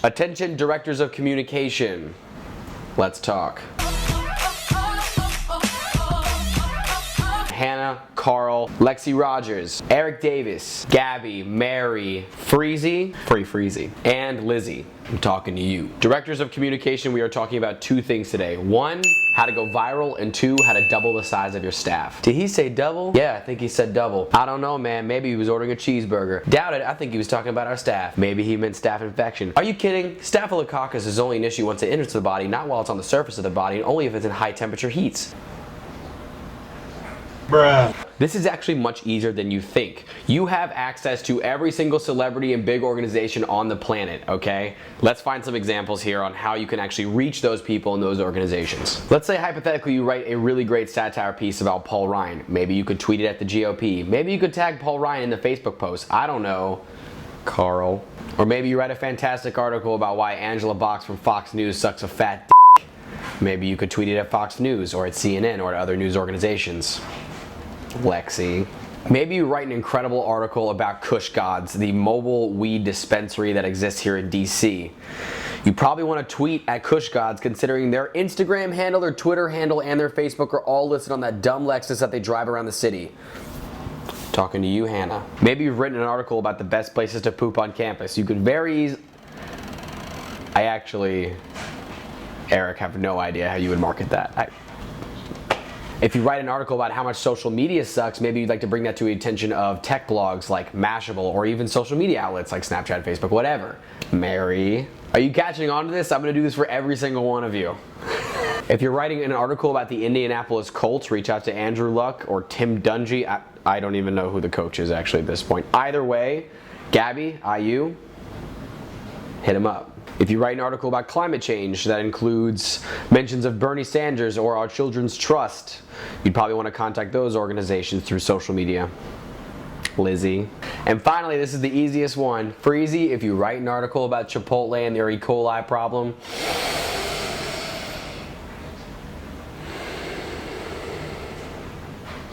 Attention directors of communication. Let's talk. Hannah, Carl, Lexi Rogers, Eric Davis, Gabby, Mary, Freezy, and Lizzie. I'm talking to you. Directors of communication, we are talking about two things today. One, how to go viral, and two, how to double the size of your staff. Did he say double? Yeah, I think he said double. I don't know, man. Maybe he was ordering a cheeseburger. Doubt it. I think he was talking about our staff. Maybe he meant staph infection. Are you kidding? Staphylococcus is only an issue once it enters the body, not while it's on the surface of the body, and only if it's in high temperature heats. Bruh. This is actually much easier than you think. You have access to every single celebrity and big organization on the planet, okay? Let's find some examples here on how you can actually reach those people in those organizations. Let's say hypothetically you write a really great satire piece about Paul Ryan. Maybe you could tweet it at the GOP. Maybe you could tag Paul Ryan in the Facebook post. I don't know, Carl. Or maybe you write a fantastic article about why Angela Box from Fox News sucks a fat d***. Maybe you could tweet it at Fox News or at CNN or at other news organizations. Lexi. Maybe you write an incredible article about Kush Gods, the mobile weed dispensary that exists here in DC. You probably want to tweet at Kush Gods considering their Instagram handle, their Twitter handle, and their Facebook are all listed on that dumb Lexus that they drive around the city. Talking to you, Hannah. Maybe you've written an article about the best places to poop on campus. You could very easily... Eric, have no idea how you would market that. If you write an article about how much social media sucks, maybe you'd like to bring that to the attention of tech blogs like Mashable or even social media outlets like Snapchat, Facebook, whatever. Mary, are you catching on to this? I'm gonna do this for every single one of you. If you're writing an article about the Indianapolis Colts, reach out to Andrew Luck or Tim Dungy. I don't even know who the coach is actually at this point. Either way, Gabby, IU, hit him up. If you write an article about climate change that includes mentions of Bernie Sanders or Our Children's Trust, you'd probably want to contact those organizations through social media. Lizzie. And finally, this is the easiest one. Freezy, if you write an article about Chipotle and their E. coli problem,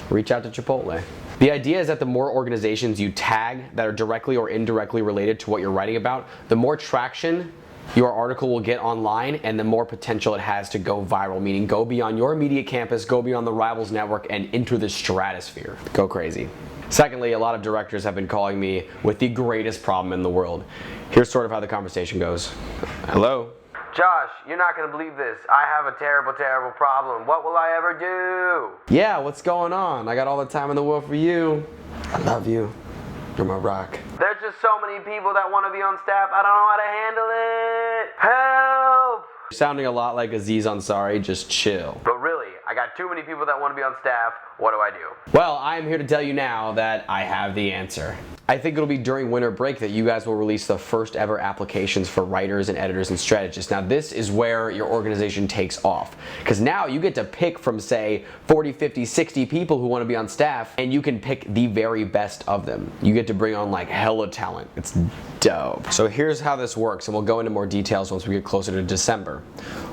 reach out to Chipotle. The idea is that the more organizations you tag that are directly or indirectly related to what you're writing about, the more traction your article will get online and the more potential it has to go viral, meaning go beyond your immediate campus, go beyond the rivals network, and into the stratosphere. Go crazy. Secondly, a lot of directors have been calling me with the greatest problem in the world. Here's sort of how the conversation goes. Hello? Josh, you're not gonna believe this. I have a terrible, terrible problem. What will I ever do? Yeah, what's going on? I got all the time in the world for you. I love you. You're my rock. There's just so many people that want to be on staff. I don't know how to handle it. Help! You're sounding a lot like Aziz Ansari. Just chill. But really, I got too many people that want to be on staff. What do I do? Well, I am here to tell you now that I have the answer. I think it'll be during winter break that you guys will release the first ever applications for writers and editors and strategists. Now this is where your organization takes off. Because now you get to pick from say 40, 50, 60 people who want to be on staff and you can pick the very best of them. You get to bring on like hella talent. It's dope. So here's how this works and we'll go into more details once we get closer to December.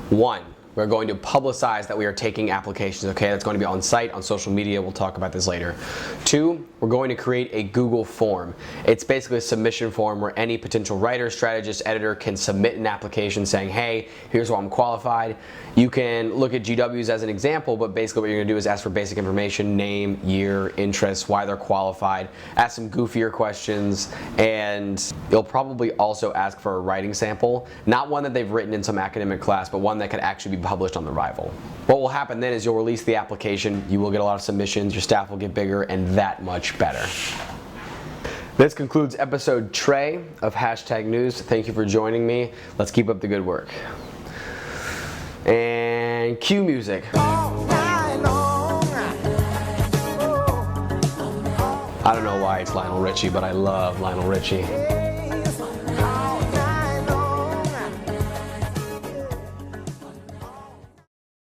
1. We're going to publicize that we are taking applications, okay? That's going to be on site, on social media. We'll talk about this later. 2, we're going to create a Google form. It's basically a submission form where any potential writer, strategist, editor can submit an application saying, hey, here's why I'm qualified. You can look at GWs as an example, but basically what you're gonna do is ask for basic information, name, year, interests, why they're qualified, ask some goofier questions, and you'll probably also ask for a writing sample, not one that they've written in some academic class, but one that could actually be published on the Rival. What will happen then is you'll release the application, you will get a lot of submissions, your staff will get bigger, and that much better. This concludes episode Trey of #News. Thank you for joining me. Let's keep up the good work. And cue music. I don't know why it's Lionel Richie, but I love Lionel Richie.